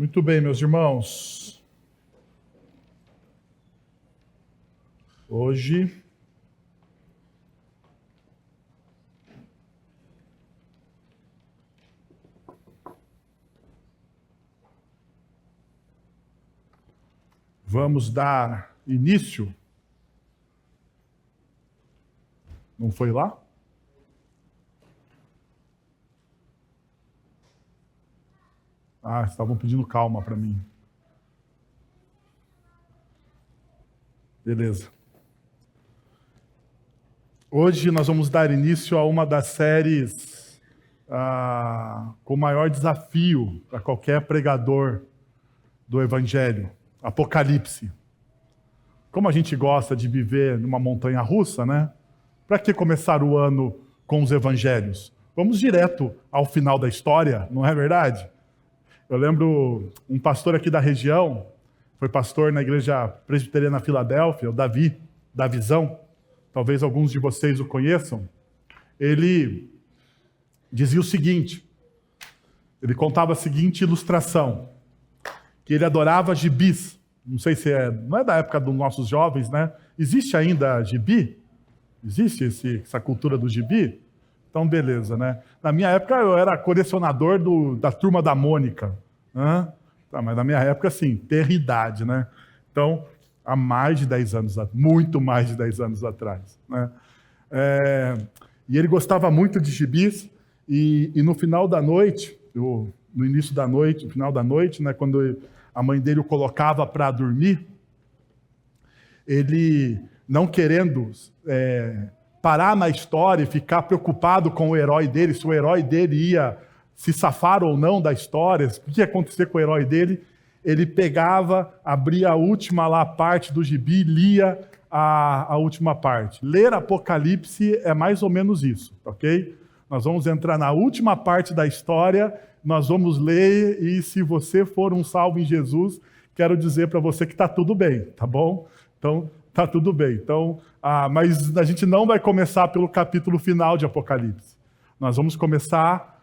Muito bem, meus irmãos. Hoje vamos dar início. Não foi lá? Estavam pedindo calma para mim. Beleza. Hoje nós vamos dar início a uma das séries com o maior desafio para qualquer pregador do Evangelho, Apocalipse. Como a gente gosta de viver numa montanha russa, né? Para que começar o ano com os Evangelhos? Vamos direto ao final da história, não é verdade? Eu lembro um pastor aqui da região, foi pastor na igreja presbiteriana Filadélfia, o Davizão, talvez alguns de vocês o conheçam. Ele dizia o seguinte, ele contava a seguinte ilustração, que ele adorava gibis. Não sei se não é da época dos nossos jovens, né? Existe ainda gibi? Existe essa cultura do gibi? Então, beleza, né? Na minha época, eu era colecionador da Turma da Mônica. Mas na minha época, sim, terridade, né? Então, há mais de 10 anos, muito mais de 10 anos atrás. Né? E ele gostava muito de gibis, e no final da noite, no início da noite, no final da noite, né, quando a mãe dele o colocava para dormir, ele, não querendo parar na história e ficar preocupado com o herói dele, se o herói dele ia se safar ou não da história, o que ia acontecer com o herói dele, ele pegava, abria a última lá parte do gibi e lia a última parte. Ler Apocalipse é mais ou menos isso, ok? Nós vamos entrar na última parte da história, nós vamos ler, e se você for um salvo em Jesus, quero dizer para você que está tudo bem, tá bom? Então, tá tudo bem. Então, mas a gente não vai começar pelo capítulo final de Apocalipse. Nós vamos começar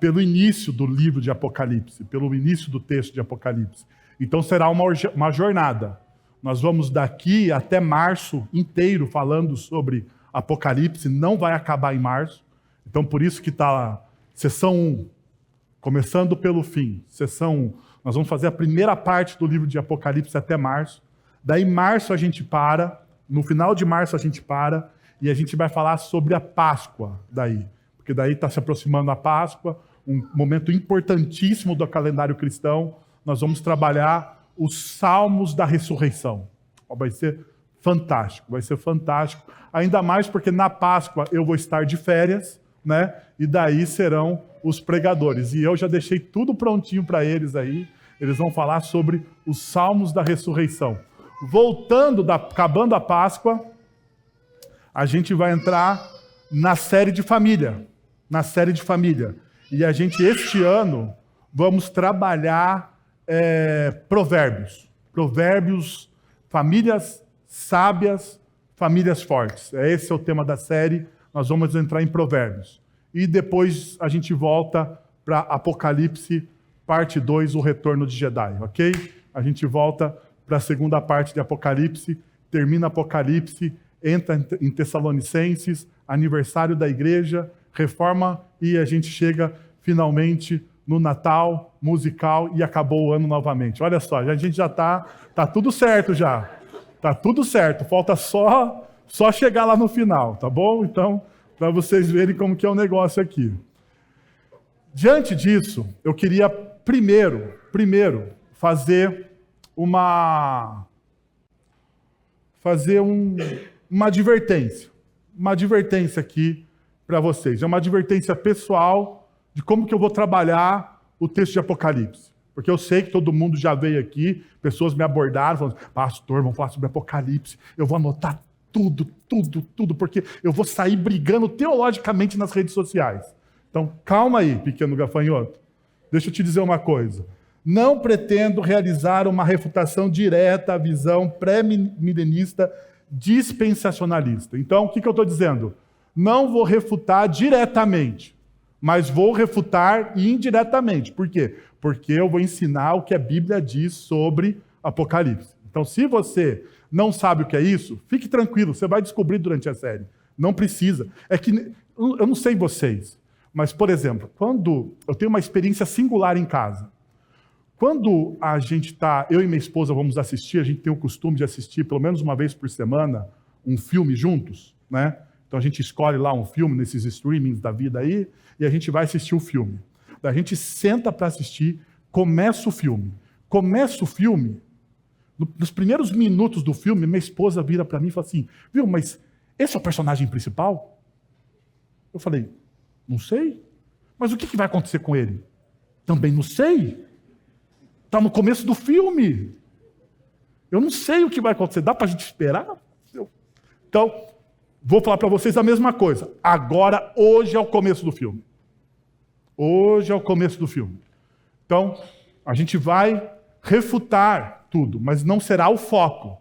pelo início do livro de Apocalipse, pelo início do texto de Apocalipse. Então será uma jornada. Nós vamos daqui até março inteiro falando sobre Apocalipse, não vai acabar em março. Então por isso que está sessão 1, começando pelo fim. Sessão 1, nós vamos fazer a primeira parte do livro de Apocalipse até março. Daí em março a gente para, no final de março a gente para, e a gente vai falar sobre a Páscoa daí. Porque daí está se aproximando a Páscoa, um momento importantíssimo do calendário cristão. Nós vamos trabalhar os Salmos da Ressurreição. Vai ser fantástico, vai ser fantástico. Ainda mais porque na Páscoa eu vou estar de férias, né? E daí serão os pregadores. E eu já deixei tudo prontinho para eles aí. Eles vão falar sobre os Salmos da Ressurreição. Acabando a Páscoa, a gente vai entrar na série de família. E a gente, este ano, vamos trabalhar provérbios. Provérbios, famílias sábias, famílias fortes. Esse é o tema da série. Nós vamos entrar em provérbios. E depois a gente volta para Apocalipse, parte 2, o retorno de Jedi, ok? A gente volta para a segunda parte de Apocalipse, termina Apocalipse, entra em Tessalonicenses, aniversário da igreja, reforma, e a gente chega finalmente no Natal musical e acabou o ano novamente. Olha só, a gente já tá tudo certo já. Tá tudo certo, falta só chegar lá no final, tá bom? Então, para vocês verem como que é o negócio aqui. Diante disso, eu queria primeiro fazer uma advertência. Uma advertência aqui para vocês. É uma advertência pessoal de como que eu vou trabalhar o texto de Apocalipse. Porque eu sei que todo mundo já veio aqui, pessoas me abordaram, falando, pastor, vamos falar sobre Apocalipse, eu vou anotar tudo, porque eu vou sair brigando teologicamente nas redes sociais. Então, calma aí, pequeno gafanhoto. Deixa eu te dizer uma coisa. Não pretendo realizar uma refutação direta à visão pré-milenista dispensacionalista. Então, o que eu estou dizendo? Não vou refutar diretamente, mas vou refutar indiretamente. Por quê? Porque eu vou ensinar o que a Bíblia diz sobre Apocalipse. Então, se você não sabe o que é isso, fique tranquilo, você vai descobrir durante a série. Não precisa. É que, eu não sei vocês, mas, por exemplo, quando eu tenho uma experiência singular em casa, quando a gente está, eu e minha esposa vamos assistir, a gente tem o costume de assistir pelo menos uma vez por semana um filme juntos, né? Então a gente escolhe lá um filme nesses streamings da vida aí e a gente vai assistir o filme. Daí a gente senta para assistir, começa o filme. Começa o filme, nos primeiros minutos do filme, minha esposa vira para mim e fala assim, viu, mas esse é o personagem principal? Eu falei, não sei. Mas o que vai acontecer com ele? Também não sei. Está no começo do filme. Eu não sei o que vai acontecer. Dá para a gente esperar? Então, vou falar para vocês a mesma coisa. Agora, hoje é o começo do filme. Hoje é o começo do filme. Então, a gente vai refutar tudo, mas não será o foco.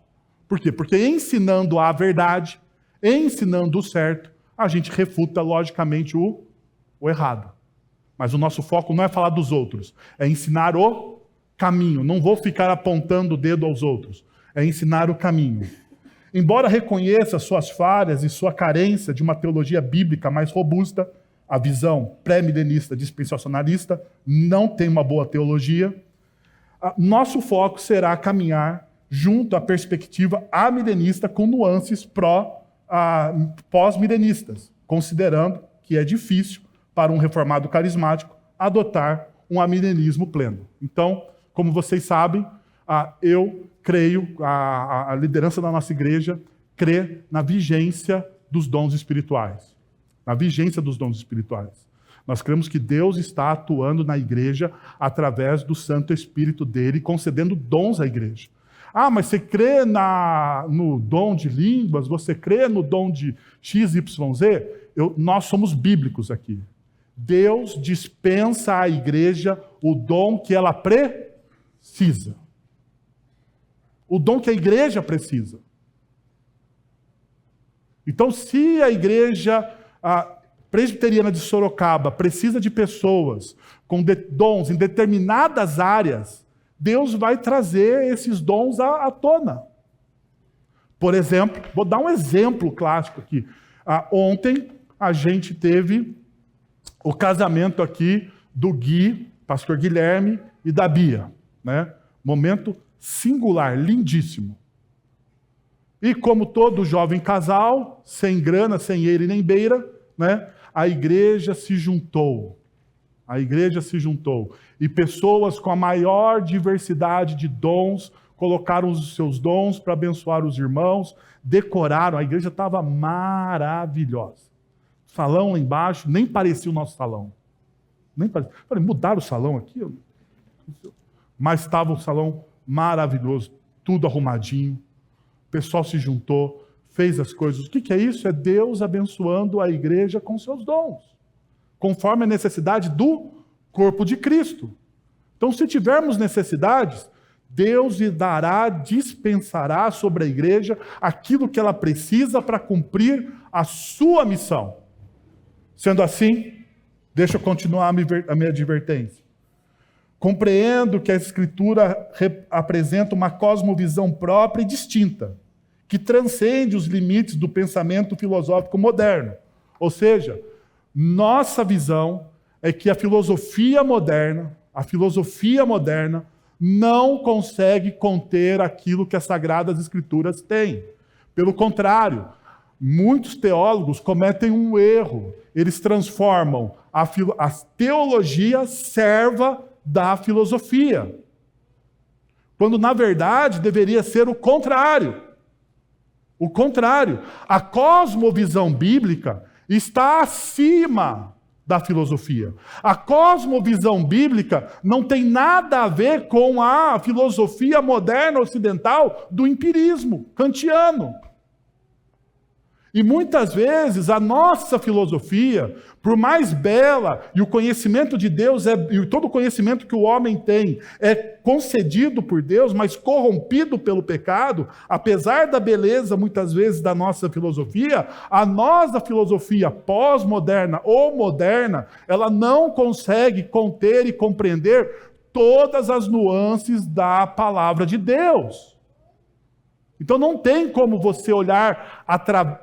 Por quê? Porque ensinando a verdade, ensinando o certo, a gente refuta, logicamente, o errado. Mas o nosso foco não é falar dos outros, é ensinar o caminho. Não vou ficar apontando o dedo aos outros, é ensinar o caminho. Embora reconheça suas falhas e sua carência de uma teologia bíblica mais robusta, a visão pré-milenista dispensacionalista não tem uma boa teologia. Nosso foco será caminhar junto à perspectiva amilenista com nuances pós-milenistas, considerando que é difícil para um reformado carismático adotar um amilenismo pleno. Então, como vocês sabem, eu creio, a liderança da nossa igreja crê na vigência dos dons espirituais. Na vigência dos dons espirituais. Nós cremos que Deus está atuando na igreja através do Santo Espírito dele, concedendo dons à igreja. Mas você crê no dom de línguas? Você crê no dom de XYZ? Nós somos bíblicos aqui. Deus dispensa à igreja o dom que ela precisa. O dom que a igreja precisa. Então, se a igreja presbiteriana de Sorocaba precisa de pessoas com dons em determinadas áreas, Deus vai trazer esses dons à tona. Por exemplo, vou dar um exemplo clássico aqui. Ontem a gente teve o casamento aqui do Gui, pastor Guilherme, e da Bia, né? Momento singular, lindíssimo. E como todo jovem casal, sem grana, sem eira e nem beira, né? A igreja se juntou. A igreja se juntou. E pessoas com a maior diversidade de dons colocaram os seus dons para abençoar os irmãos, decoraram. A igreja estava maravilhosa. O salão lá embaixo nem parecia o nosso salão. Nem parecia. Falei, mudaram o salão aqui? Mas estava o salão maravilhoso, tudo arrumadinho. O pessoal se juntou, fez as coisas. O que é isso? É Deus abençoando a igreja com seus dons, conforme a necessidade do corpo de Cristo. Então, se tivermos necessidades, Deus lhe dará, dispensará sobre a igreja aquilo que ela precisa para cumprir a sua missão. Sendo assim, deixa eu continuar a minha advertência. Compreendo que a Escritura apresenta uma cosmovisão própria e distinta, que transcende os limites do pensamento filosófico moderno. Ou seja, nossa visão é que a filosofia moderna não consegue conter aquilo que as Sagradas Escrituras têm. Pelo contrário, muitos teólogos cometem um erro. Eles transformam a teologia serva da filosofia, quando na verdade deveria ser o contrário. O contrário. A cosmovisão bíblica está acima da filosofia. A cosmovisão bíblica não tem nada a ver com a filosofia moderna ocidental do empirismo kantiano. E muitas vezes a nossa filosofia, por mais bela, e o conhecimento de Deus, e todo o conhecimento que o homem tem, é concedido por Deus, mas corrompido pelo pecado, apesar da beleza, muitas vezes, da nossa filosofia, a nossa filosofia pós-moderna ou moderna, ela não consegue conter e compreender todas as nuances da palavra de Deus. Então não tem como você olhar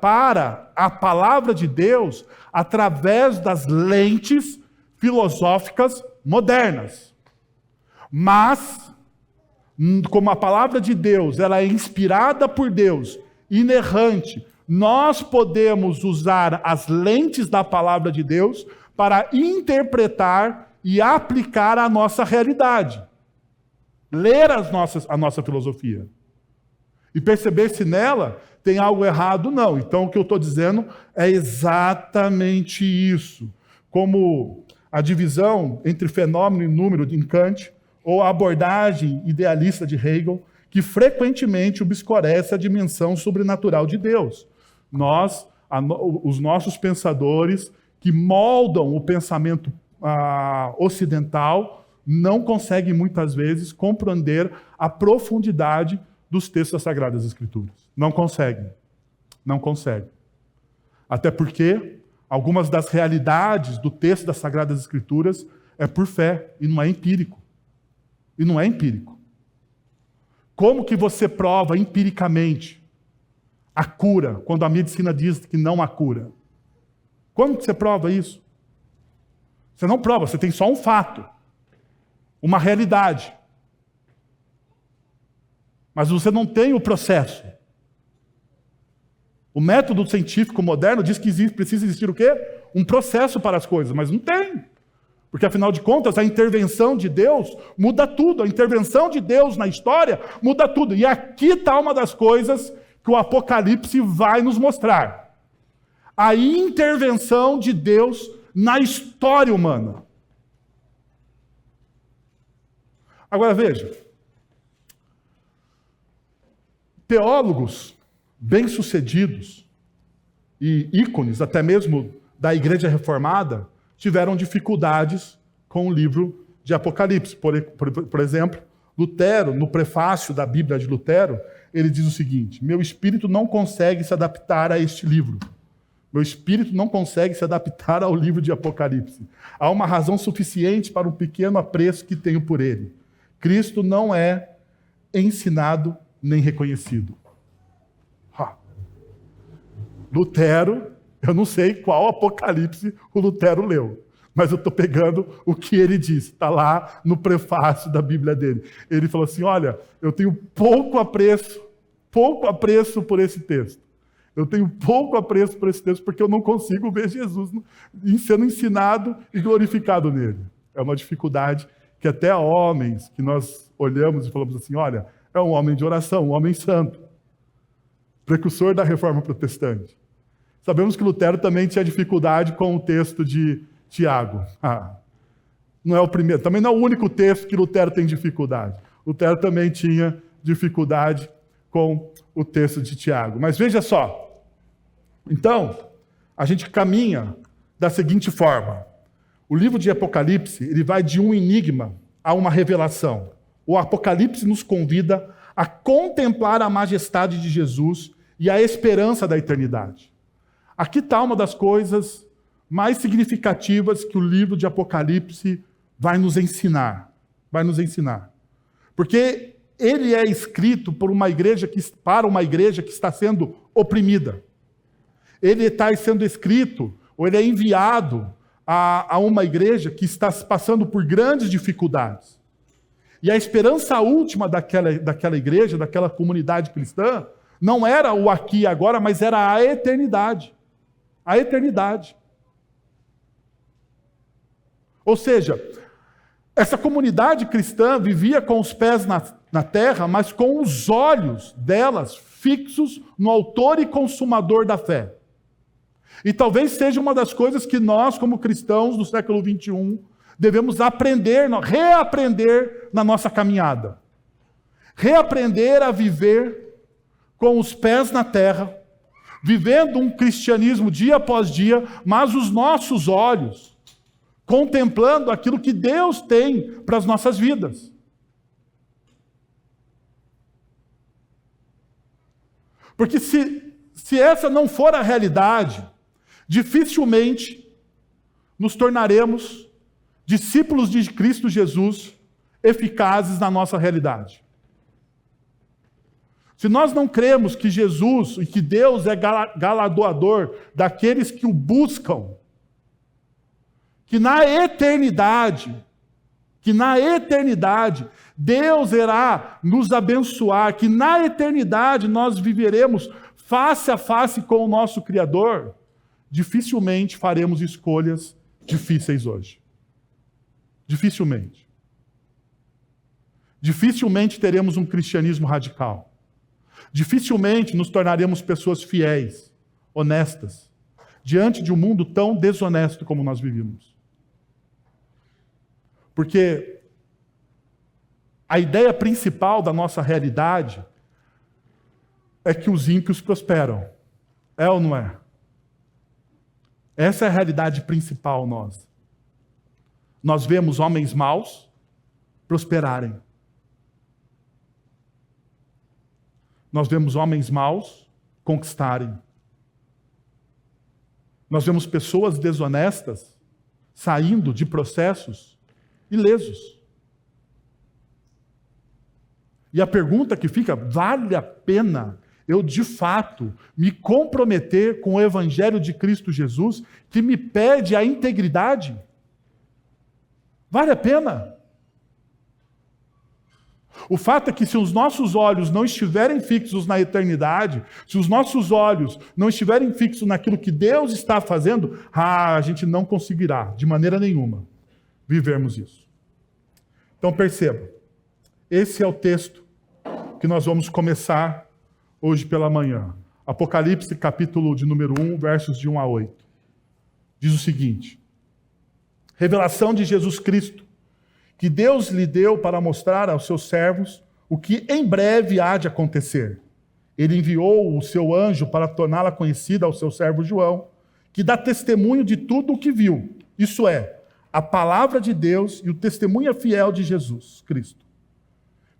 para a palavra de Deus através das lentes filosóficas modernas. Mas, como a palavra de Deus ela é inspirada por Deus, inerrante, nós podemos usar as lentes da palavra de Deus para interpretar e aplicar a nossa realidade. Ler a nossa filosofia. E perceber se nela tem algo errado, não. Então, o que eu estou dizendo é exatamente isso. Como a divisão entre fenômeno e número de Kant, ou a abordagem idealista de Hegel, que frequentemente obscurece a dimensão sobrenatural de Deus. Os nossos pensadores que moldam o pensamento ocidental não conseguem, muitas vezes, compreender a profundidade dos textos das Sagradas Escrituras. Não conseguem. Não conseguem. Até porque algumas das realidades do texto das Sagradas Escrituras é por fé e não é empírico. E não é empírico. Como que você prova empiricamente a cura, quando a medicina diz que não há cura? Como que você prova isso? Você não prova, você tem só um fato, uma realidade. Mas você não tem o processo. O método científico moderno diz que precisa existir o quê? Um processo para as coisas, mas não tem. Porque, afinal de contas, a intervenção de Deus muda tudo. A intervenção de Deus na história muda tudo. E aqui está uma das coisas que o Apocalipse vai nos mostrar. A intervenção de Deus na história humana. Agora veja. Teólogos bem-sucedidos e ícones, até mesmo da Igreja Reformada, tiveram dificuldades com o livro de Apocalipse. Por exemplo, Lutero, no prefácio da Bíblia de Lutero, ele diz o seguinte: meu espírito não consegue se adaptar a este livro. Meu espírito não consegue se adaptar ao livro de Apocalipse. Há uma razão suficiente para o pequeno apreço que tenho por ele. Cristo não é ensinado nem reconhecido. Lutero, eu não sei qual Apocalipse o Lutero leu, mas eu estou pegando o que ele disse, está lá no prefácio da Bíblia dele. Ele falou assim: olha, eu tenho pouco apreço por esse texto. Eu tenho pouco apreço por esse texto porque eu não consigo ver Jesus sendo ensinado e glorificado nele. É uma dificuldade que até homens que nós olhamos e falamos assim: olha, é um homem de oração, um homem santo, precursor da Reforma Protestante. Sabemos que Lutero também tinha dificuldade com o texto de Tiago. Não é o primeiro, também não é o único texto que Lutero tem dificuldade. Lutero também tinha dificuldade com o texto de Tiago. Mas veja só, então, a gente caminha da seguinte forma. O livro de Apocalipse, ele vai de um enigma a uma revelação. O Apocalipse nos convida a contemplar a majestade de Jesus e a esperança da eternidade. Aqui está uma das coisas mais significativas que o livro de Apocalipse vai nos ensinar. Vai nos ensinar. Porque ele é escrito para uma igreja que está sendo oprimida. Ele está sendo escrito, ou ele é enviado a uma igreja que está passando por grandes dificuldades. E a esperança última daquela igreja, daquela comunidade cristã, não era o aqui e agora, mas era a eternidade. A eternidade. Ou seja, essa comunidade cristã vivia com os pés na terra, mas com os olhos delas fixos no autor e consumador da fé. E talvez seja uma das coisas que nós, como cristãos do século XXI, devemos reaprender na nossa caminhada. Reaprender a viver com os pés na terra, vivendo um cristianismo dia após dia, mas os nossos olhos contemplando aquilo que Deus tem para as nossas vidas. Porque se essa não for a realidade, dificilmente nos tornaremos discípulos de Cristo Jesus eficazes na nossa realidade. Se nós não cremos que Jesus e que Deus é galardoador daqueles que o buscam, que na eternidade, Deus irá nos abençoar, que na eternidade nós viveremos face a face com o nosso Criador, dificilmente faremos escolhas difíceis hoje. Dificilmente. Dificilmente teremos um cristianismo radical. Dificilmente nos tornaremos pessoas fiéis, honestas, diante de um mundo tão desonesto como nós vivemos. Porque a ideia principal da nossa realidade é que os ímpios prosperam. É ou não é? Essa é a realidade principal nossa. Nós vemos homens maus prosperarem. Nós vemos homens maus conquistarem. Nós vemos pessoas desonestas saindo de processos ilesos. E a pergunta que fica, vale a pena eu de fato me comprometer com o Evangelho de Cristo Jesus, que me pede a integridade? Vale a pena? O fato é que se os nossos olhos não estiverem fixos na eternidade, se os nossos olhos não estiverem fixos naquilo que Deus está fazendo, a gente não conseguirá, de maneira nenhuma, vivermos isso. Então perceba, esse é o texto que nós vamos começar hoje pela manhã. Apocalipse, capítulo de número 1, versos de 1 a 8. Diz o seguinte: revelação de Jesus Cristo, que Deus lhe deu para mostrar aos seus servos o que em breve há de acontecer. Ele enviou o seu anjo para torná-la conhecida ao seu servo João, que dá testemunho de tudo o que viu, isso é, a palavra de Deus e o testemunho fiel de Jesus Cristo.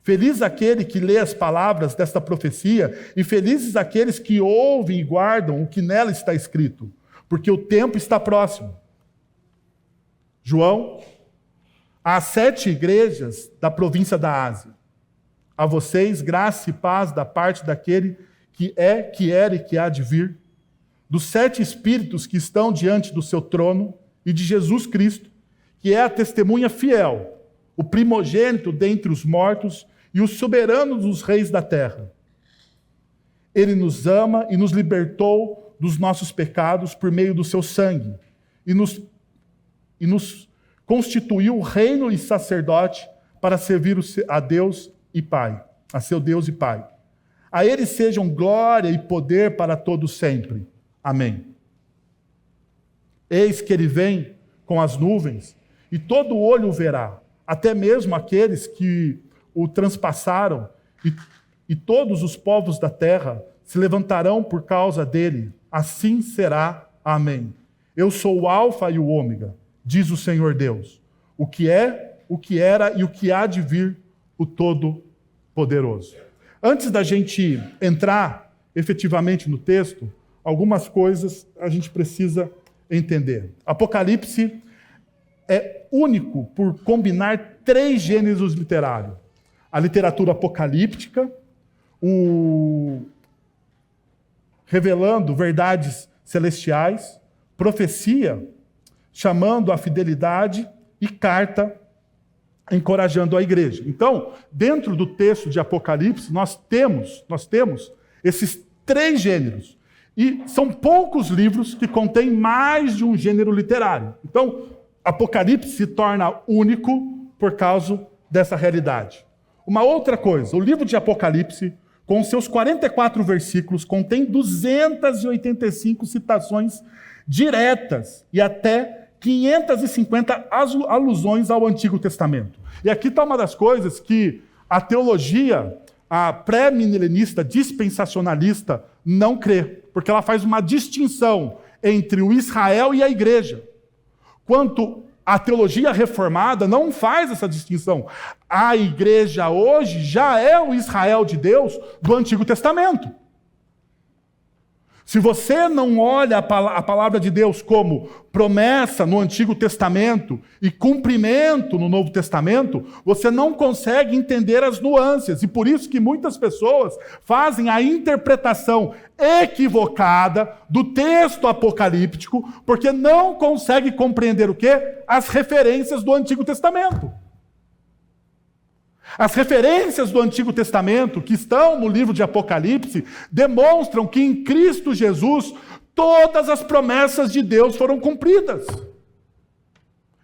Feliz aquele que lê as palavras desta profecia, e felizes aqueles que ouvem e guardam o que nela está escrito, porque o tempo está próximo. João, às 7 igrejas da província da Ásia, a vocês graça e paz da parte daquele que é, que era e que há de vir, dos 7 espíritos que estão diante do seu trono e de Jesus Cristo, que é a testemunha fiel, o primogênito dentre os mortos e o soberano dos reis da terra. Ele nos ama e nos libertou dos nossos pecados por meio do seu sangue e nos constituiu reino e sacerdote para servir a Deus e Pai, a seu Deus e Pai. A ele sejam glória e poder para todos sempre. Amém. Eis que ele vem com as nuvens, e todo olho o verá, até mesmo aqueles que o transpassaram, e todos os povos da terra se levantarão por causa dele. Assim será. Amém. Eu sou o Alfa e o Ômega, diz o Senhor Deus, o que é, o que era e o que há de vir, o Todo-Poderoso. Antes da gente entrar efetivamente no texto, algumas coisas a gente precisa entender. Apocalipse é único por combinar 3 gêneros literários. A literatura apocalíptica, revelando verdades celestiais, profecia, chamando a fidelidade, e carta, encorajando a igreja. Então, dentro do texto de Apocalipse, nós temos esses 3 gêneros. E são poucos livros que contêm mais de um gênero literário. Então, Apocalipse se torna único por causa dessa realidade. Uma outra coisa, o livro de Apocalipse, com seus 44 versículos, contém 285 citações diretas e até 550 alusões ao Antigo Testamento. E aqui está uma das coisas que a teologia, a pré-milenista dispensacionalista não crê, porque ela faz uma distinção entre o Israel e a igreja. Quanto a teologia reformada não faz essa distinção. A igreja hoje já é o Israel de Deus do Antigo Testamento. Se você não olha a palavra de Deus como promessa no Antigo Testamento e cumprimento no Novo Testamento, você não consegue entender as nuances. E por isso que muitas pessoas fazem a interpretação equivocada do texto apocalíptico, porque não conseguem compreender o quê? As referências do Antigo Testamento. As referências do Antigo Testamento, que estão no livro de Apocalipse, demonstram que em Cristo Jesus todas as promessas de Deus foram cumpridas.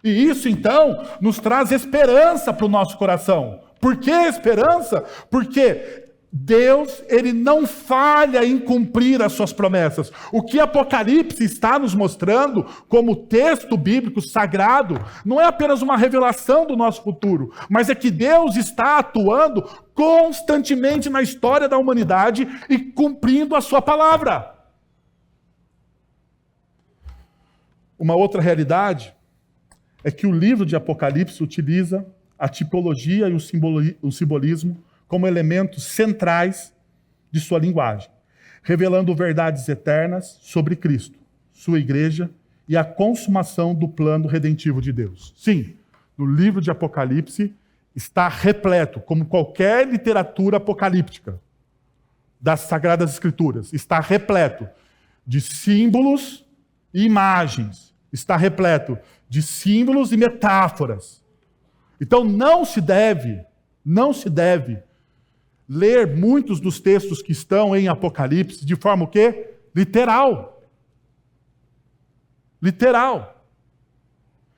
E isso, então, nos traz esperança para o nosso coração. Por que esperança? Porque Deus, ele não falha em cumprir as suas promessas. O que Apocalipse está nos mostrando, como texto bíblico sagrado, não é apenas uma revelação do nosso futuro, mas é que Deus está atuando constantemente na história da humanidade e cumprindo a sua palavra. Uma outra realidade é que o livro de Apocalipse utiliza a tipologia e o simbolismo como elementos centrais de sua linguagem, revelando verdades eternas sobre Cristo, sua igreja e a consumação do plano redentivo de Deus. Sim, no livro de Apocalipse está repleto, como qualquer literatura apocalíptica das Sagradas Escrituras, está repleto de símbolos e imagens, está repleto de símbolos e metáforas. Então não se deve ler muitos dos textos que estão em Apocalipse de forma o quê? Literal. Literal.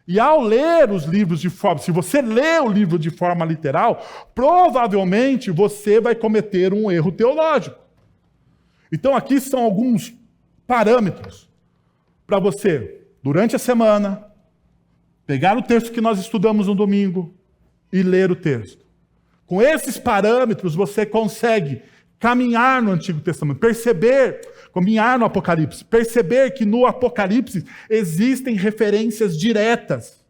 E ao ler os livros de forma... Se você lê o livro de forma literal, provavelmente você vai cometer um erro teológico. Então aqui são alguns parâmetros para você, durante a semana, pegar o texto que nós estudamos no domingo e ler o texto. Com esses parâmetros, você consegue caminhar no Antigo Testamento, caminhar no Apocalipse, perceber que no Apocalipse existem referências diretas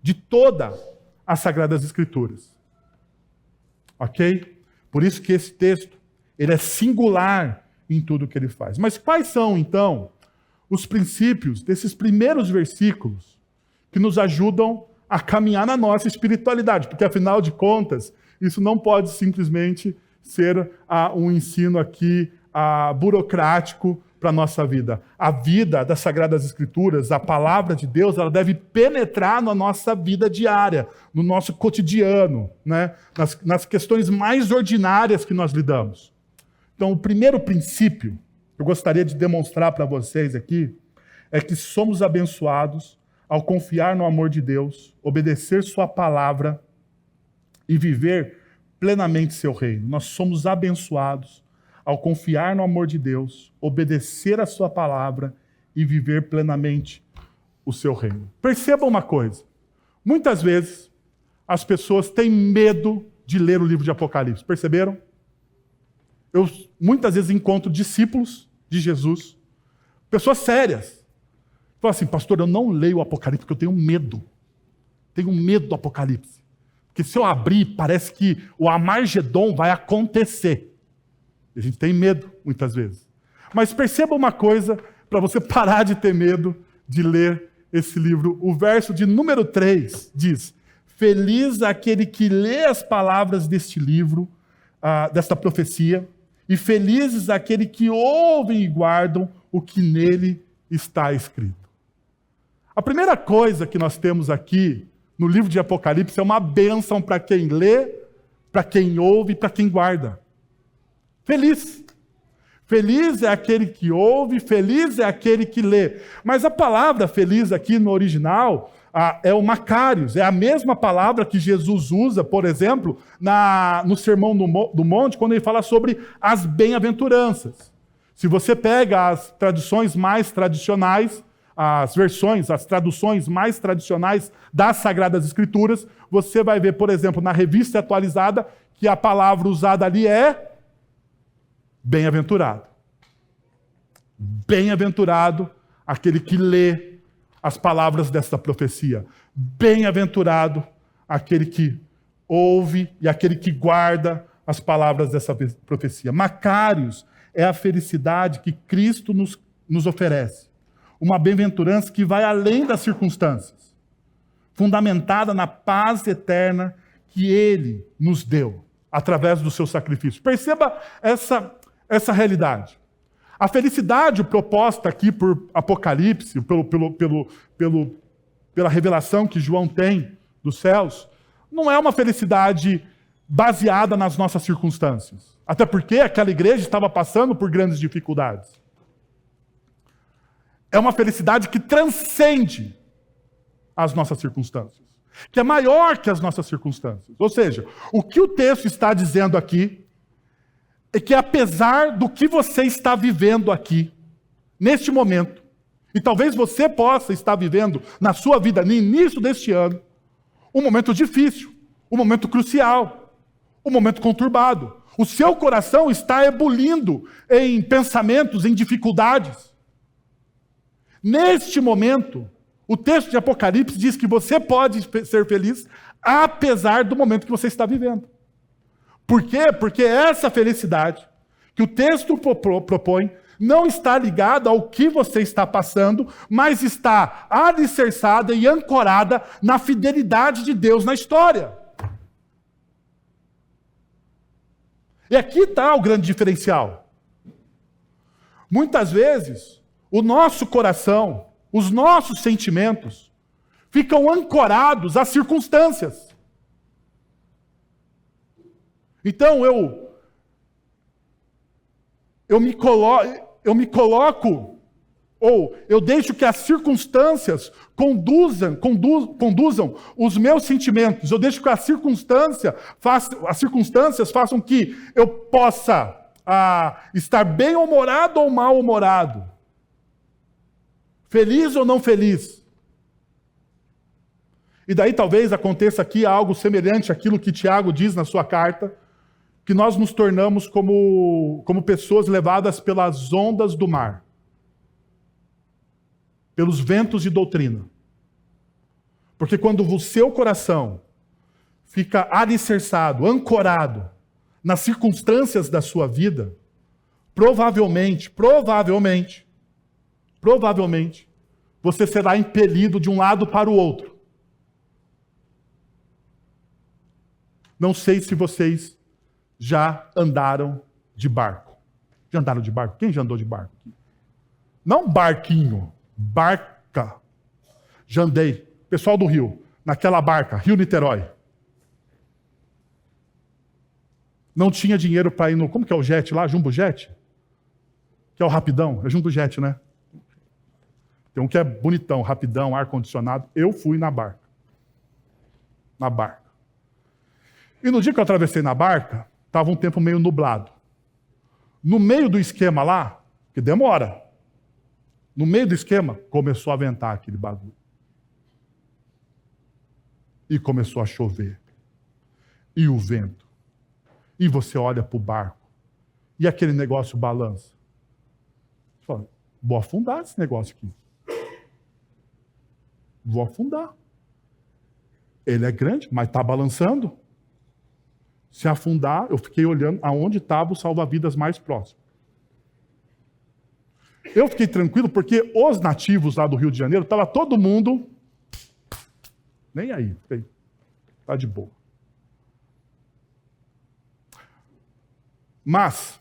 de todas as Sagradas Escrituras. Ok? Por isso que esse texto, ele é singular em tudo que ele faz. Mas quais são, então, os princípios desses primeiros versículos que nos ajudam a caminhar na nossa espiritualidade? Porque, afinal de contas, isso não pode simplesmente ser um ensino aqui burocrático para a nossa vida. A vida das Sagradas Escrituras, a palavra de Deus, ela deve penetrar na nossa vida diária, no nosso cotidiano, né? nas questões mais ordinárias que nós lidamos. Então, o primeiro princípio que eu gostaria de demonstrar para vocês aqui é que somos abençoados ao confiar no amor de Deus, obedecer sua palavra e viver plenamente seu reino. Nós somos abençoados ao confiar no amor de Deus, obedecer a sua palavra e viver plenamente o seu reino. Perceba uma coisa. Muitas vezes as pessoas têm medo de ler o livro de Apocalipse. Perceberam? Eu muitas vezes encontro discípulos de Jesus, pessoas sérias. Fala assim, pastor, eu não leio o Apocalipse porque eu tenho medo. Tenho medo do Apocalipse. Porque se eu abrir, parece que o Armagedon vai acontecer. E a gente tem medo, muitas vezes. Mas perceba uma coisa, para você parar de ter medo de ler esse livro. O verso de número 3 diz, feliz aquele que lê as palavras deste livro, desta profecia, e felizes aquele que ouvem e guardam o que nele está escrito. A primeira coisa que nós temos aqui no livro de Apocalipse é uma bênção para quem lê, para quem ouve e para quem guarda. Feliz. Feliz é aquele que ouve, feliz é aquele que lê. Mas a palavra feliz aqui no original é o Macarios, é a mesma palavra que Jesus usa, por exemplo, no Sermão do Monte, quando ele fala sobre as bem-aventuranças. Se você pega as traduções mais tradicionais, as traduções mais tradicionais das Sagradas Escrituras, você vai ver, por exemplo, na Revista Atualizada, que a palavra usada ali é Bem-aventurado. Bem-aventurado aquele que lê as palavras desta profecia. Bem-aventurado aquele que ouve e aquele que guarda as palavras dessa profecia. Macários é a felicidade que Cristo nos oferece. Uma bem-aventurança que vai além das circunstâncias, fundamentada na paz eterna que Ele nos deu, através do seu sacrifício. Perceba essa realidade. A felicidade proposta aqui por Apocalipse, pela revelação que João tem dos céus, não é uma felicidade baseada nas nossas circunstâncias. Até porque aquela igreja estava passando por grandes dificuldades. É uma felicidade que transcende as nossas circunstâncias, que é maior que as nossas circunstâncias. Ou seja, o que o texto está dizendo aqui é que apesar do que você está vivendo aqui, neste momento, e talvez você possa estar vivendo na sua vida, no início deste ano, um momento difícil, um momento crucial, um momento conturbado. O seu coração está ebulindo em pensamentos, em dificuldades. Neste momento, o texto de Apocalipse diz que você pode ser feliz apesar do momento que você está vivendo. Por quê? Porque essa felicidade que o texto propõe não está ligada ao que você está passando, mas está alicerçada e ancorada na fidelidade de Deus na história. E aqui está o grande diferencial. Muitas vezes, o nosso coração, os nossos sentimentos, ficam ancorados às circunstâncias. Então eu me coloco, ou eu deixo que as circunstâncias conduzam os meus sentimentos. Eu deixo que as circunstâncias façam que eu possa estar bem-humorado ou mal-humorado, feliz ou não feliz. E daí talvez aconteça aqui algo semelhante àquilo que Tiago diz na sua carta, que nós nos tornamos como pessoas levadas pelas ondas do mar, pelos ventos de doutrina. Porque quando o seu coração fica alicerçado, ancorado nas circunstâncias da sua vida, provavelmente, você será impelido de um lado para o outro. Não sei se vocês já andaram de barco. Já andaram de barco? Quem já andou de barco aqui? Não barquinho, barca. Já andei. Pessoal do Rio, naquela barca, Rio Niterói. Não tinha dinheiro para ir no... Como que é o jet lá? Jumbo Jet? Que é o rapidão. É Jumbo Jet, né? Tem um que é bonitão, rapidão, ar-condicionado. Eu fui na barca. Na barca. E no dia que eu atravessei na barca, estava um tempo meio nublado. No meio do esquema lá, que demora, no meio do esquema, começou a ventar aquele bagulho. E começou a chover. E o vento. E você olha para o barco. E aquele negócio balança. Você fala, vou afundar esse negócio aqui. Vou afundar. Ele é grande, mas está balançando. Se afundar, eu fiquei olhando aonde estava o salva-vidas mais próximo. Eu fiquei tranquilo porque os nativos lá do Rio de Janeiro, estava todo mundo nem aí. Está de boa. Mas,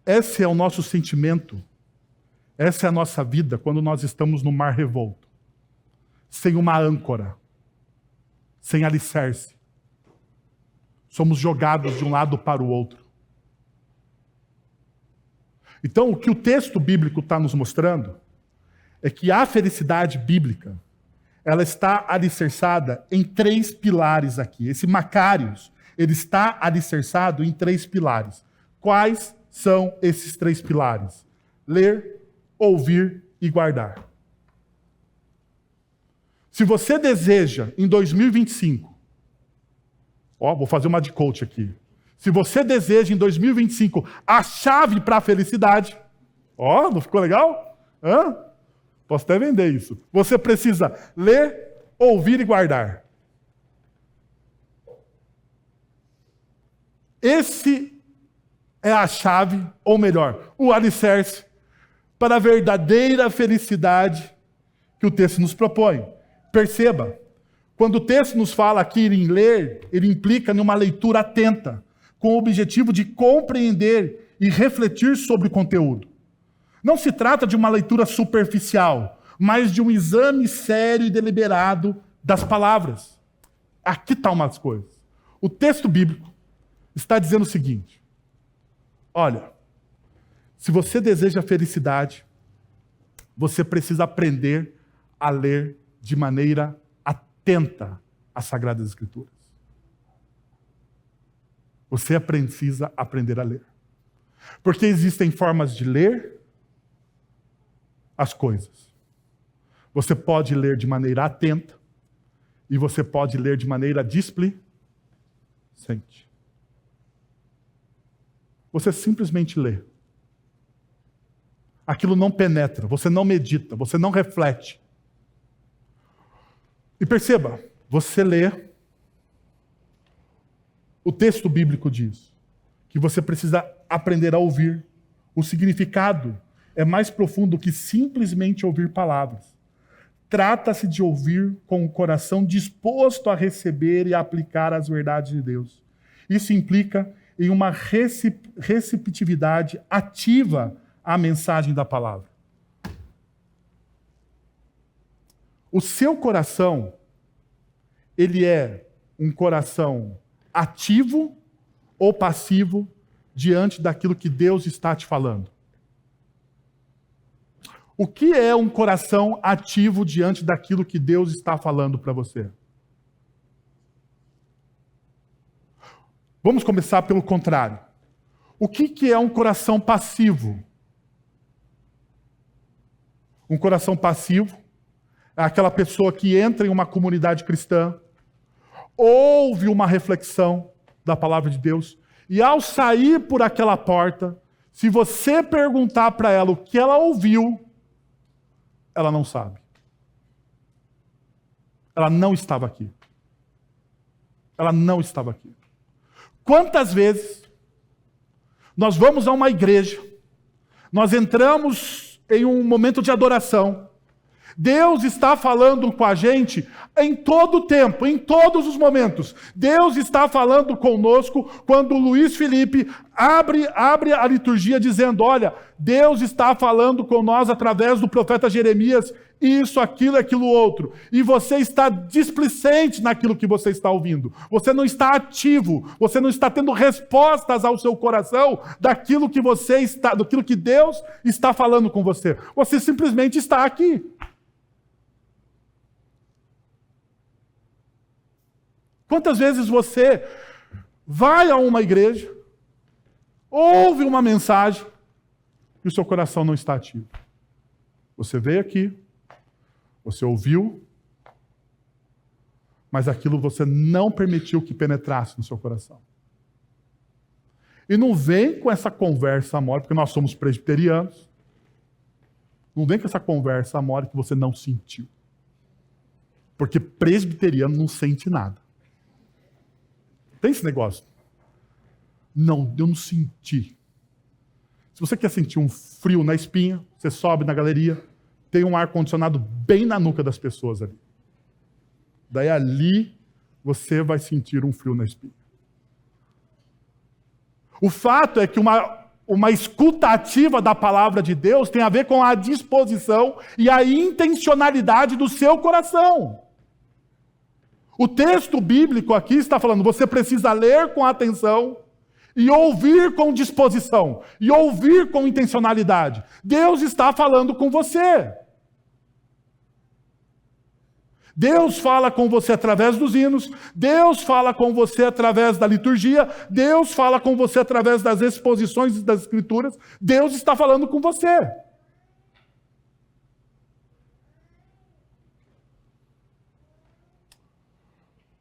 esse é o nosso sentimento, essa é a nossa vida quando nós estamos no mar revolto, sem uma âncora, sem alicerce. Somos jogados de um lado para o outro. Então, o que o texto bíblico está nos mostrando é que a felicidade bíblica, ela está alicerçada em 3 pilares aqui. Esse Macários, ele está alicerçado em 3 pilares. Quais são esses 3 pilares? Ler, ouvir e guardar. Se você deseja, em 2025, vou fazer uma de coach aqui. Se você deseja em 2025 a chave para a felicidade, ó, não ficou legal? Hã? Posso até vender isso. Você precisa ler, ouvir e guardar. Esse é a chave, ou melhor, o alicerce para a verdadeira felicidade que o texto nos propõe. Perceba, quando o texto nos fala aqui em ler, ele implica numa leitura atenta, com o objetivo de compreender e refletir sobre o conteúdo. Não se trata de uma leitura superficial, mas de um exame sério e deliberado das palavras. Aqui estão umas coisas. O texto bíblico está dizendo o seguinte: olha, se você deseja felicidade, você precisa aprender a ler de maneira atenta as Sagradas Escrituras. Você precisa aprender a ler. Porque existem formas de ler as coisas. Você pode ler de maneira atenta e você pode ler de maneira displicente. Você simplesmente lê. Aquilo não penetra, você não medita, você não reflete. E perceba, você lê, o texto bíblico diz que você precisa aprender a ouvir. O significado é mais profundo que simplesmente ouvir palavras. Trata-se de ouvir com o coração disposto a receber e a aplicar as verdades de Deus. Isso implica em uma receptividade ativa à mensagem da palavra. O seu coração, ele é um coração ativo ou passivo diante daquilo que Deus está te falando? O que é um coração ativo diante daquilo que Deus está falando para você? Vamos começar pelo contrário. O que é um coração passivo? Um coração passivo é aquela pessoa que entra em uma comunidade cristã, ouve uma reflexão da palavra de Deus, e ao sair por aquela porta, se você perguntar para ela o que ela ouviu, ela não sabe. Ela não estava aqui. Ela não estava aqui. Quantas vezes nós vamos a uma igreja, nós entramos em um momento de adoração, Deus está falando com a gente em todo o tempo, em todos os momentos. Deus está falando conosco quando o Luiz Felipe abre a liturgia dizendo: olha, Deus está falando com nós através do profeta Jeremias, isso, aquilo, aquilo outro. E você está displicente naquilo que você está ouvindo. Você não está ativo, você não está tendo respostas ao seu coração daquilo que Deus está falando com você. Você simplesmente está aqui. Quantas vezes você vai a uma igreja, ouve uma mensagem e o seu coração não está ativo? Você veio aqui, você ouviu, mas aquilo você não permitiu que penetrasse no seu coração. E não vem com essa conversa mole, porque nós somos presbiterianos, não vem com essa conversa mole que você não sentiu. Porque presbiteriano não sente nada. Tem esse negócio? Não, eu não senti. Se você quer sentir um frio na espinha, você sobe na galeria, tem um ar-condicionado bem na nuca das pessoas ali. Daí ali você vai sentir um frio na espinha. O fato é que uma escuta ativa da palavra de Deus tem a ver com a disposição e a intencionalidade do seu coração. O texto bíblico aqui está falando, você precisa ler com atenção e ouvir com disposição, e ouvir com intencionalidade. Deus está falando com você. Deus fala com você através dos hinos, Deus fala com você através da liturgia, Deus fala com você através das exposições das Escrituras, Deus está falando com você.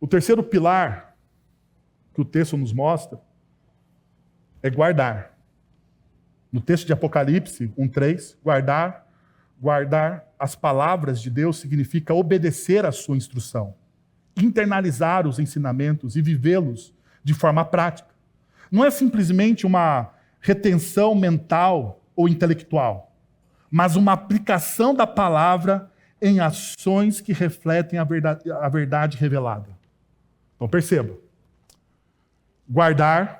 O terceiro pilar que o texto nos mostra é guardar. No texto de Apocalipse 1:3, guardar as palavras de Deus significa obedecer à sua instrução, internalizar os ensinamentos e vivê-los de forma prática. Não é simplesmente uma retenção mental ou intelectual, mas uma aplicação da palavra em ações que refletem a verdade revelada. Então perceba, guardar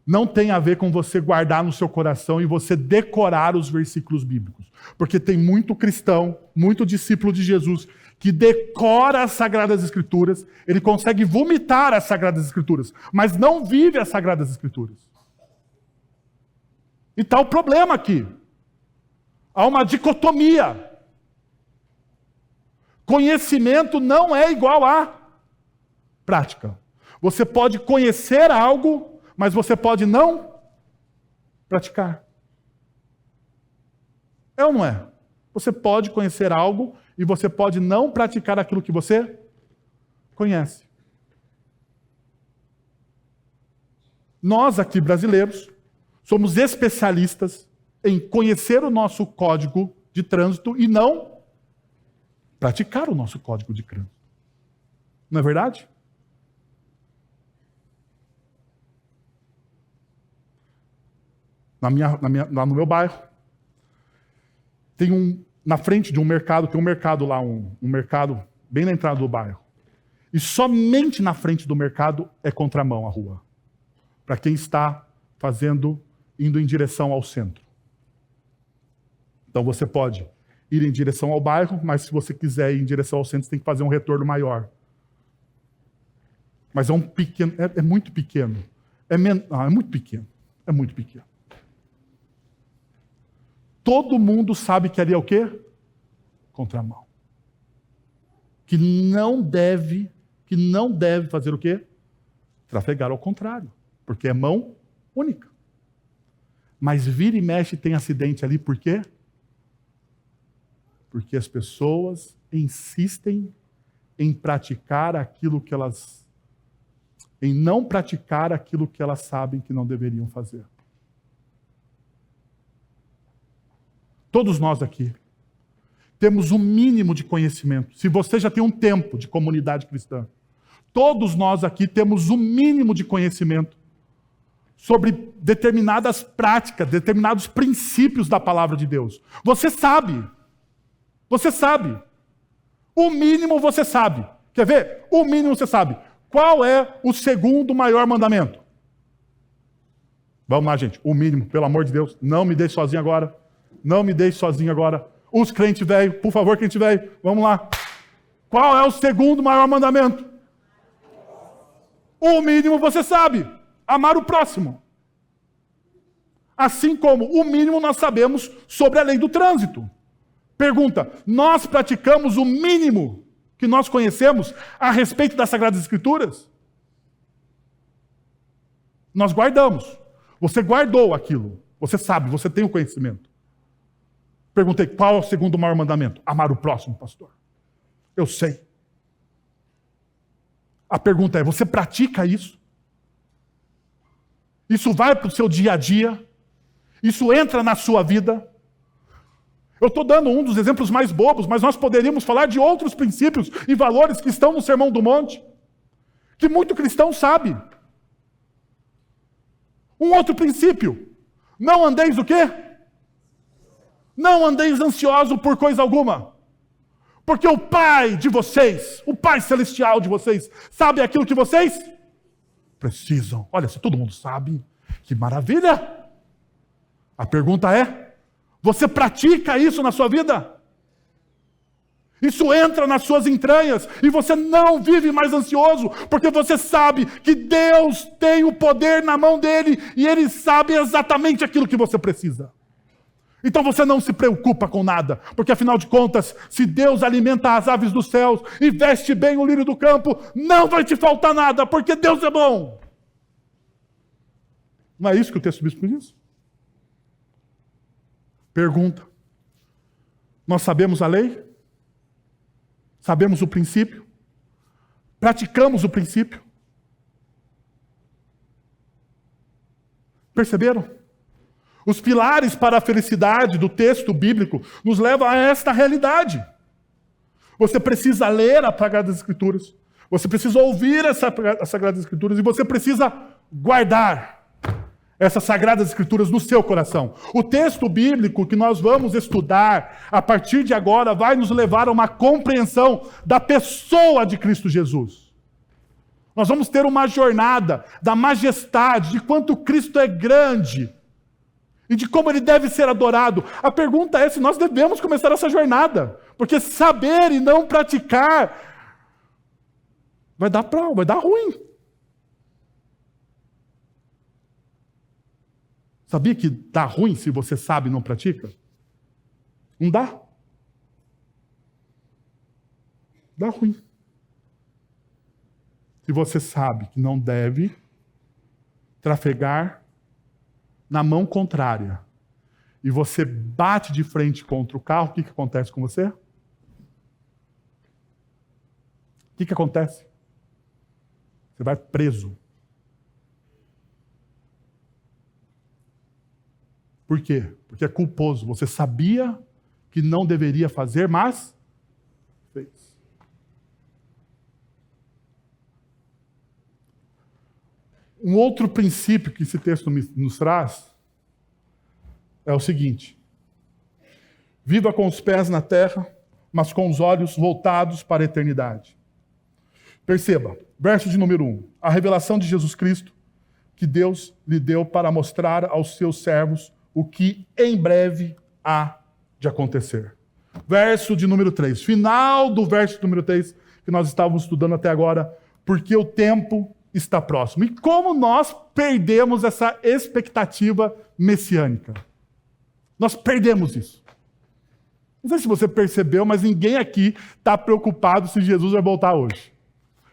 não tem a ver com você guardar no seu coração e você decorar os versículos bíblicos. Porque tem muito cristão, muito discípulo de Jesus, que decora as Sagradas Escrituras, ele consegue vomitar as Sagradas Escrituras, mas não vive as Sagradas Escrituras. E está o problema aqui. Há uma dicotomia. Conhecimento não é igual a prática. Você pode conhecer algo, mas você pode não praticar. É ou não é? Você pode conhecer algo e você pode não praticar aquilo que você conhece. Nós aqui brasileiros somos especialistas em conhecer o nosso código de trânsito e não praticar o nosso código de trânsito. Não é verdade? Lá no meu bairro, tem na frente de um mercado, tem um mercado lá, um mercado bem na entrada do bairro. E somente na frente do mercado é contramão a rua. Para quem está indo em direção ao centro. Então você pode ir em direção ao bairro, mas se você quiser ir em direção ao centro, você tem que fazer um retorno maior. Mas é um pequeno, é muito pequeno. É muito pequeno. É muito pequeno. Todo mundo sabe que ali é o quê? Contramão. Que não deve fazer o quê? Trafegar ao contrário. Porque é mão única. Mas vira e mexe tem acidente ali, por quê? Porque as pessoas insistem em praticar aquilo que elas... em não praticar aquilo que elas sabem que não deveriam fazer. Todos nós aqui temos um mínimo de conhecimento. Se você já tem um tempo de comunidade cristã, todos nós aqui temos um mínimo de conhecimento sobre determinadas práticas, determinados princípios da palavra de Deus. Você sabe. Você sabe. O mínimo você sabe. Quer ver? O mínimo você sabe. Qual é o segundo maior mandamento? Vamos lá, gente. O mínimo, pelo amor de Deus. Não me deixe sozinho agora. Não me deixe sozinho agora. Os crentes velhos, por favor, crente velho, vamos lá. Qual é o segundo maior mandamento? O mínimo você sabe. Amar o próximo. Assim como o mínimo nós sabemos sobre a lei do trânsito. Pergunta, nós praticamos o mínimo que nós conhecemos a respeito das Sagradas Escrituras? Nós guardamos. Você guardou aquilo. Você sabe, você tem o conhecimento. Perguntei, qual é o segundo maior mandamento? Amar o próximo, pastor. Eu sei. A pergunta é, você pratica isso? Isso vai para o seu dia a dia? Isso entra na sua vida? Eu estou dando um dos exemplos mais bobos, mas nós poderíamos falar de outros princípios e valores que estão no Sermão do Monte, que muito cristão sabe. Um outro princípio, não andeis o quê? Não andeis ansioso por coisa alguma. Porque o Pai de vocês, o Pai Celestial de vocês, sabe aquilo que vocês precisam. Olha, se todo mundo sabe, que maravilha! A pergunta é, você pratica isso na sua vida? Isso entra nas suas entranhas e você não vive mais ansioso, porque você sabe que Deus tem o poder na mão dele e ele sabe exatamente aquilo que você precisa. Então você não se preocupa com nada, porque afinal de contas, se Deus alimenta as aves dos céus e veste bem o lírio do campo, não vai te faltar nada, porque Deus é bom. Não é isso que o texto bíblico diz? Pergunta. Nós sabemos a lei? Sabemos o princípio? Praticamos o princípio? Perceberam? Os pilares para a felicidade do texto bíblico nos levam a esta realidade. Você precisa ler as Sagradas Escrituras, você precisa ouvir as Sagradas Escrituras e você precisa guardar essas Sagradas Escrituras no seu coração. O texto bíblico que nós vamos estudar a partir de agora vai nos levar a uma compreensão da pessoa de Cristo Jesus. Nós vamos ter uma jornada da majestade, de quanto Cristo é grande e de como ele deve ser adorado. A pergunta é se nós devemos começar essa jornada, porque saber e não praticar vai dar ruim. Sabia que dá ruim se você sabe e não pratica? Não dá. Dá ruim. Se você sabe que não deve trafegar na mão contrária e você bate de frente contra o carro, o que acontece com você? O que acontece? Você vai preso. Por quê? Porque é culposo. Você sabia que não deveria fazer, mas fez. Um outro princípio que esse texto nos traz é o seguinte: viva com os pés na terra, mas com os olhos voltados para a eternidade. Perceba, verso de número 1. A revelação de Jesus Cristo que Deus lhe deu para mostrar aos seus servos o que em breve há de acontecer. Verso de número 3. Final do verso de número 3 que nós estávamos estudando até agora. Porque o tempo está próximo. E como nós perdemos essa expectativa messiânica? Nós perdemos isso. Não sei se você percebeu, mas ninguém aqui está preocupado se Jesus vai voltar hoje.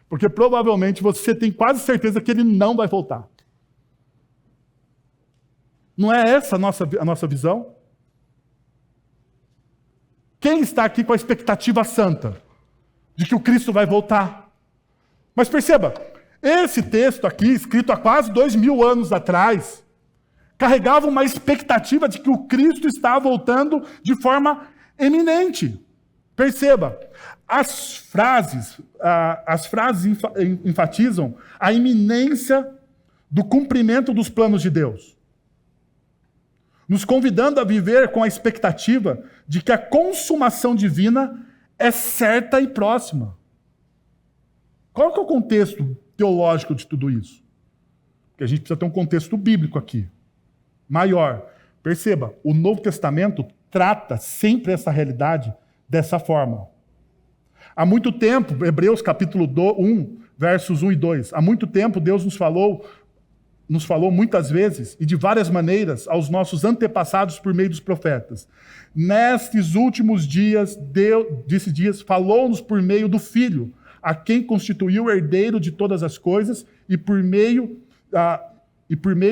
Porque provavelmente você tem quase certeza que ele não vai voltar. Não é essa a nossa visão? Quem está aqui com a expectativa santa de que o Cristo vai voltar? Mas perceba, esse texto aqui, escrito há quase 2000 anos atrás, carregava uma expectativa de que o Cristo está voltando de forma eminente. Perceba, as frases enfatizam a iminência do cumprimento dos planos de Deus, nos convidando a viver com a expectativa de que a consumação divina é certa e próxima. Qual que é o contexto teológico de tudo isso? Porque a gente precisa ter um contexto bíblico aqui, maior. Perceba, o Novo Testamento trata sempre essa realidade dessa forma. Há muito tempo, Hebreus capítulo 1, versos 1 e 2, há muito tempo Deus nos falou muitas vezes e de várias maneiras aos nossos antepassados por meio dos profetas. Nestes últimos dias, Deus falou-nos por meio do Filho, a quem constituiu o herdeiro de todas as coisas e por meio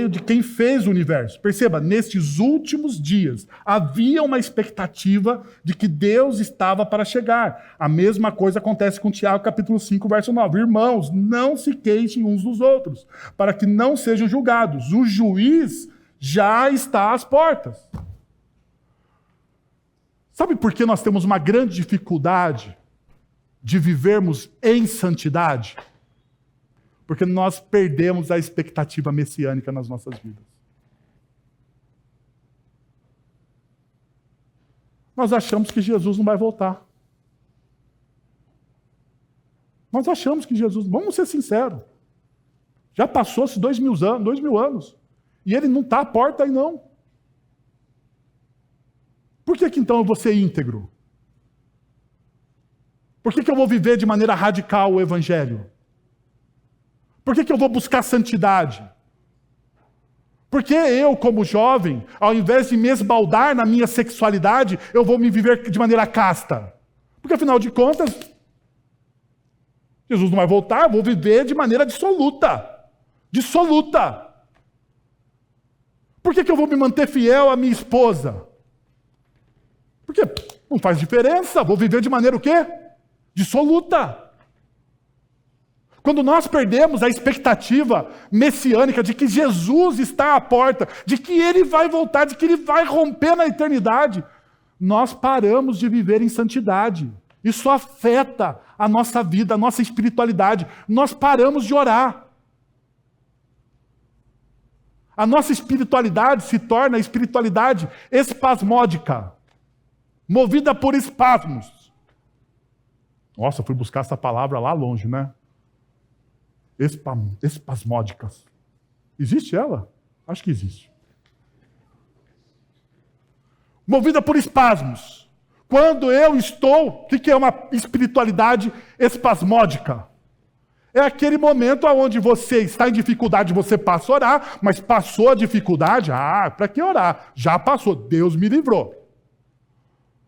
de quem fez o universo. Perceba, nestes últimos dias havia uma expectativa de que Deus estava para chegar. A mesma coisa acontece com Tiago capítulo 5, verso 9. Irmãos, não se queixem uns dos outros, para que não sejam julgados. O juiz já está às portas. Sabe por que nós temos uma grande dificuldade de vivermos em santidade? Porque nós perdemos a expectativa messiânica nas nossas vidas. Nós achamos que Jesus não vai voltar. Nós achamos que Jesus... Vamos ser sinceros. Já passou-se 2000 anos. E ele não está à porta aí, não. Por que então eu vou ser íntegro? Por que eu vou viver de maneira radical o Evangelho? Por que eu vou buscar santidade? Porque eu, como jovem, ao invés de me esbaldar na minha sexualidade, eu vou me viver de maneira casta. Porque, afinal de contas, Jesus não vai voltar, eu vou viver de maneira dissoluta. Dissoluta. Por que eu vou me manter fiel à minha esposa? Porque não faz diferença, vou viver de maneira o quê? Dissoluta. Quando nós perdemos a expectativa messiânica de que Jesus está à porta, de que Ele vai voltar, de que Ele vai romper na eternidade, nós paramos de viver em santidade. Isso afeta a nossa vida, a nossa espiritualidade. Nós paramos de orar. A nossa espiritualidade se torna espiritualidade espasmódica, movida por espasmos. Nossa, fui buscar essa palavra lá longe, né? Espasmódicas. Existe ela? Acho que existe. Movida por espasmos. Quando eu estou, o que é uma espiritualidade espasmódica? É aquele momento onde você está em dificuldade, você passa a orar, mas passou a dificuldade, para que orar? Já passou, Deus me livrou.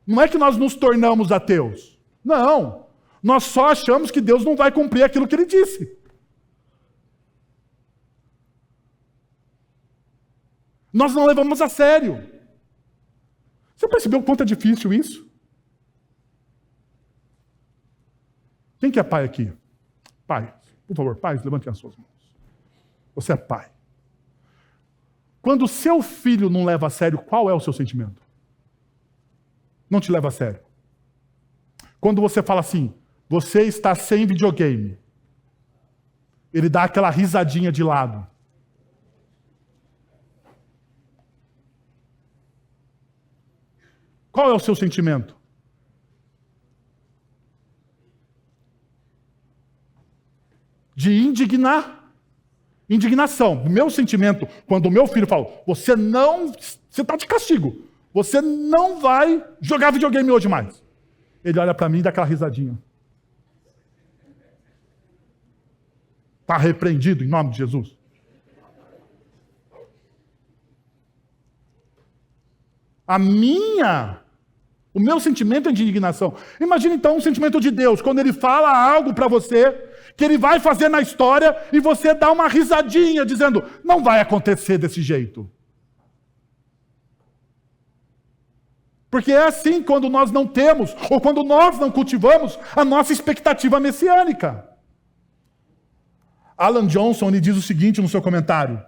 Não é que nós nos tornamos ateus. Não. Nós só achamos que Deus não vai cumprir aquilo que Ele disse. Nós não levamos a sério. Você percebeu o quanto é difícil isso? Quem que é pai aqui? Pai. Por favor, pais, levantem as suas mãos. Você é pai. Quando o seu filho não leva a sério, qual é o seu sentimento? Não te leva a sério. Quando você fala assim, você está sem videogame, ele dá aquela risadinha de lado. Qual é o seu sentimento? De indignação. O meu sentimento, quando o meu filho fala, você está de castigo, você não vai jogar videogame hoje mais. Ele olha para mim e dá aquela risadinha. Está repreendido em nome de Jesus. O meu sentimento é de indignação. Imagina então um sentimento de Deus, quando Ele fala algo para você, que Ele vai fazer na história, e você dá uma risadinha, dizendo, não vai acontecer desse jeito. Porque é assim quando nós não temos, ou quando nós não cultivamos a nossa expectativa messiânica. Alan Johnson, ele diz o seguinte no seu comentário: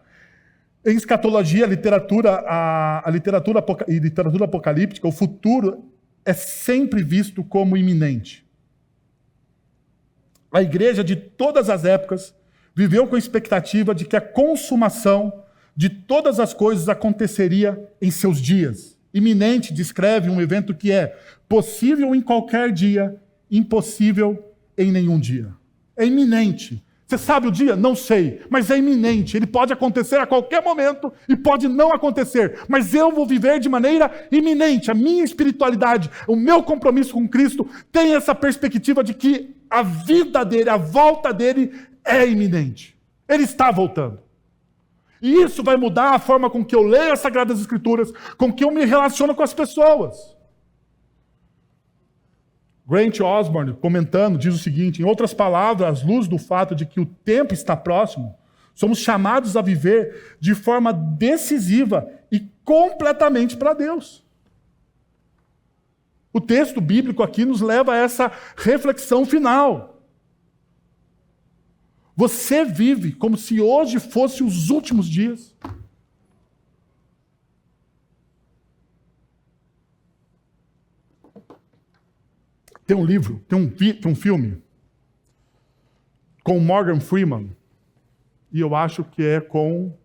em escatologia, a literatura apocalíptica, o futuro é sempre visto como iminente. A igreja de todas as épocas viveu com a expectativa de que a consumação de todas as coisas aconteceria em seus dias. Iminente descreve um evento que é possível em qualquer dia, impossível em nenhum dia. É iminente. Você sabe o dia? Não sei, mas é iminente. Ele pode acontecer a qualquer momento e pode não acontecer. Mas eu vou viver de maneira iminente. A minha espiritualidade, o meu compromisso com Cristo tem essa perspectiva de que a vida dele, a volta dele é iminente. Ele está voltando. E isso vai mudar a forma com que eu leio as Sagradas Escrituras, com que eu me relaciono com as pessoas. Grant Osborne, comentando, diz o seguinte: em outras palavras, à luz do fato de que o tempo está próximo, somos chamados a viver de forma decisiva e completamente para Deus. O texto bíblico aqui nos leva a essa reflexão final. Você vive como se hoje fosse os últimos dias. Tem um livro, tem um filme com o Morgan Freeman, e eu acho que é com...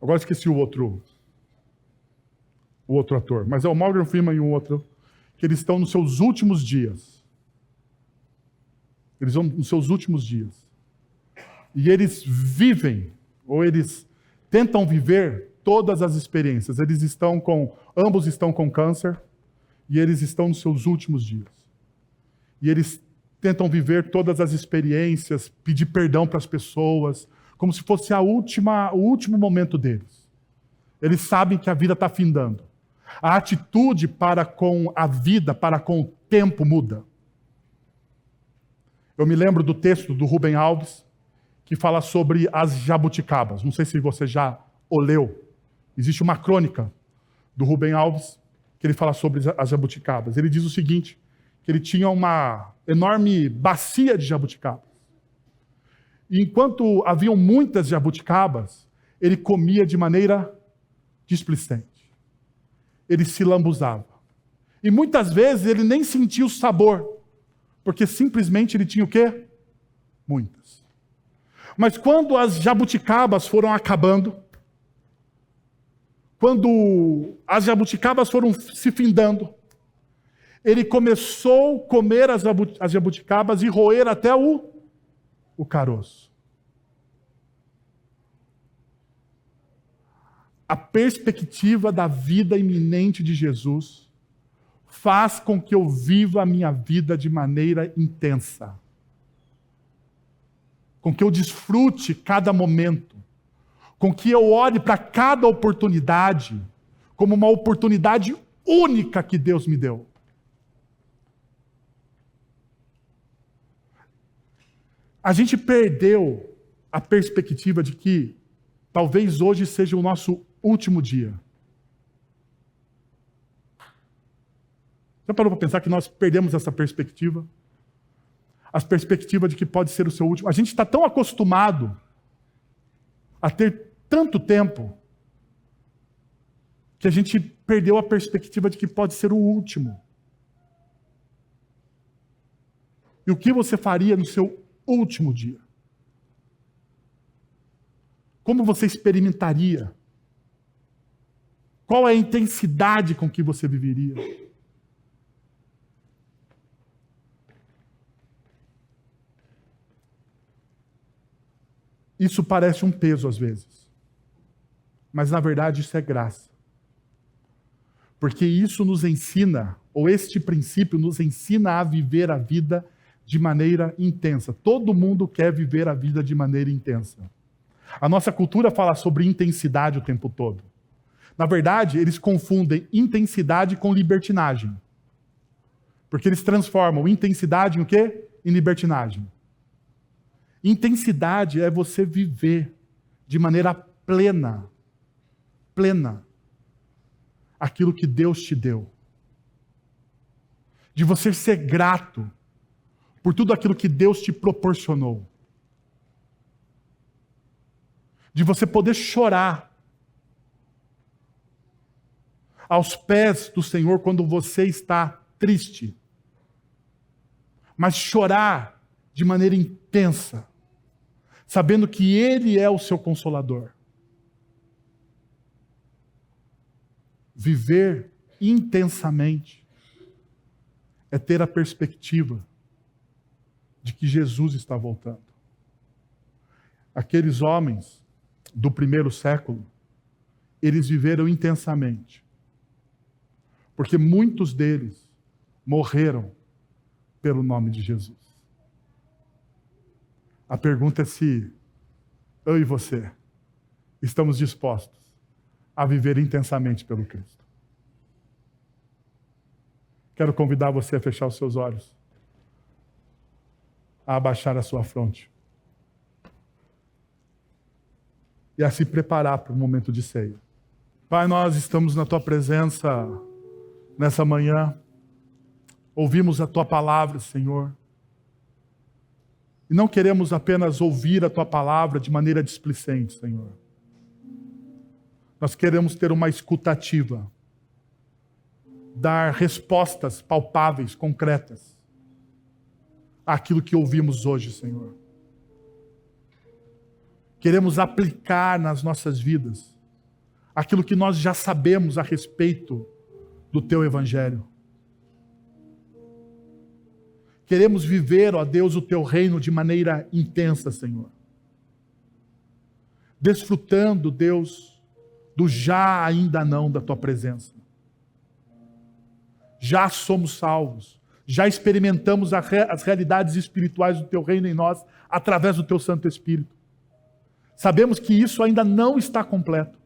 Agora esqueci o outro ator, mas é o Morgan Freeman e um outro, que eles estão nos seus últimos dias. Eles vão nos seus últimos dias. E eles vivem, ou eles tentam viver todas as experiências. Ambos estão com câncer, e eles estão nos seus últimos dias. E eles tentam viver todas as experiências, pedir perdão para as pessoas, como se fosse o último momento deles. Eles sabem que a vida está findando. A atitude para com a vida, para com o tempo muda. Eu me lembro do texto do Rubem Alves, que fala sobre as jabuticabas. Não sei se você já o leu. Existe uma crônica do Rubem Alves, que ele fala sobre as jabuticabas. Ele diz o seguinte, que ele tinha enorme bacia de jabuticabas. E enquanto haviam muitas jabuticabas, ele comia de maneira displicente. Ele se lambuzava. E muitas vezes ele nem sentia o sabor, porque simplesmente ele tinha o quê? Muitas. Mas quando as jabuticabas foram acabando, quando as jabuticabas foram se findando, ele começou a comer as jabuticabas e roer até o caroço. A perspectiva da vida iminente de Jesus faz com que eu viva a minha vida de maneira intensa. Com que eu desfrute cada momento. Com que eu olhe para cada oportunidade como uma oportunidade única que Deus me deu. A gente perdeu a perspectiva de que talvez hoje seja o nosso último dia. Já parou para pensar que nós perdemos essa perspectiva? A perspectiva de que pode ser o seu último. A gente está tão acostumado a ter tanto tempo que a gente perdeu a perspectiva de que pode ser o último. E o que você faria no seu último dia? Como você experimentaria? Qual é a intensidade com que você viveria? Isso parece um peso às vezes. Mas na verdade isso é graça. Porque isso nos ensina, ou este princípio nos ensina a viver a vida de maneira intensa. Todo mundo quer viver a vida de maneira intensa. A nossa cultura fala sobre intensidade o tempo todo. Na verdade, eles confundem intensidade com libertinagem. Porque eles transformam intensidade em o quê? Em libertinagem. Intensidade é você viver de maneira plena aquilo que Deus te deu. De você ser grato por tudo aquilo que Deus te proporcionou. De você poder chorar aos pés do Senhor quando você está triste. Mas chorar de maneira intensa, sabendo que Ele é o seu consolador. Viver intensamente é ter a perspectiva de que Jesus está voltando. Aqueles homens do primeiro século, eles viveram intensamente, porque muitos deles morreram pelo nome de Jesus. A pergunta é se eu e você estamos dispostos a viver intensamente pelo Cristo. Quero convidar você a fechar os seus olhos, a abaixar a sua fronte e a se preparar para o momento de ceia. Pai, nós estamos na Tua presença nessa manhã, ouvimos a Tua palavra, Senhor, e não queremos apenas ouvir a Tua palavra de maneira displicente, Senhor. Nós queremos ter uma escuta ativa, dar respostas palpáveis, concretas, àquilo que ouvimos hoje, Senhor. Queremos aplicar nas nossas vidas aquilo que nós já sabemos a respeito do Teu Evangelho. Queremos viver, ó Deus, o Teu reino de maneira intensa, Senhor. Desfrutando, Deus, do já ainda não da Tua presença. Já somos salvos. Já experimentamos as realidades espirituais do Teu reino em nós através do Teu Santo Espírito. Sabemos que isso ainda não está completo.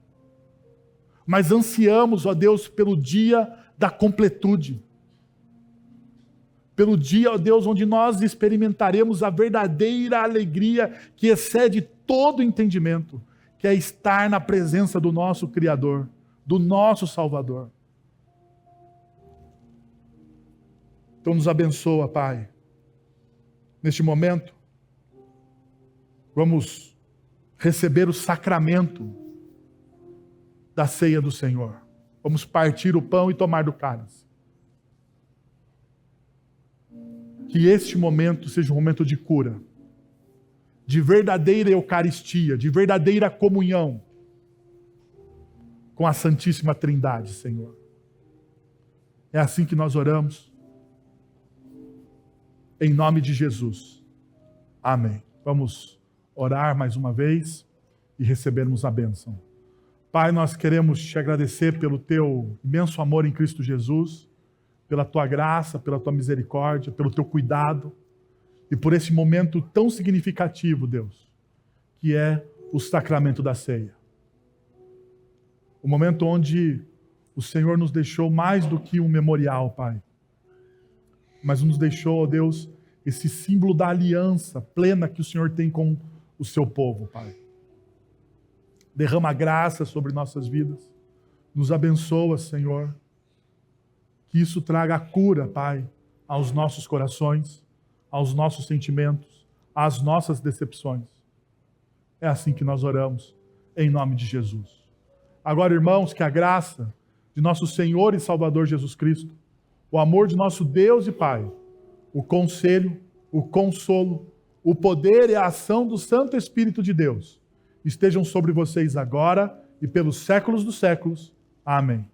Mas ansiamos, ó Deus, pelo dia da completude. Pelo dia, ó Deus, onde nós experimentaremos a verdadeira alegria que excede todo entendimento, que é estar na presença do nosso Criador, do nosso Salvador. Então nos abençoa, Pai, Neste momento, vamos receber o sacramento da ceia do Senhor. Vamos partir o pão e tomar do cálice. Que este momento seja um momento de cura, de verdadeira Eucaristia, de verdadeira comunhão com a Santíssima Trindade, Senhor. É assim que nós oramos. Em nome de Jesus. Amém. Vamos orar mais uma vez e recebermos a bênção. Pai, nós queremos te agradecer pelo teu imenso amor em Cristo Jesus, pela tua graça, pela tua misericórdia, pelo teu cuidado e por esse momento tão significativo, Deus, que é o sacramento da ceia. O momento onde o Senhor nos deixou mais do que um memorial, Pai, mas nos deixou, ó Deus, esse símbolo da aliança plena que o Senhor tem com o seu povo, Pai. Derrama graça sobre nossas vidas. Nos abençoa, Senhor. Que isso traga a cura, Pai, aos nossos corações, aos nossos sentimentos, às nossas decepções. É assim que nós oramos, em nome de Jesus. Agora, irmãos, que a graça de nosso Senhor e Salvador Jesus Cristo, o amor de nosso Deus e Pai, o conselho, o consolo, o poder e a ação do Santo Espírito de Deus estejam sobre vocês agora e pelos séculos dos séculos. Amém.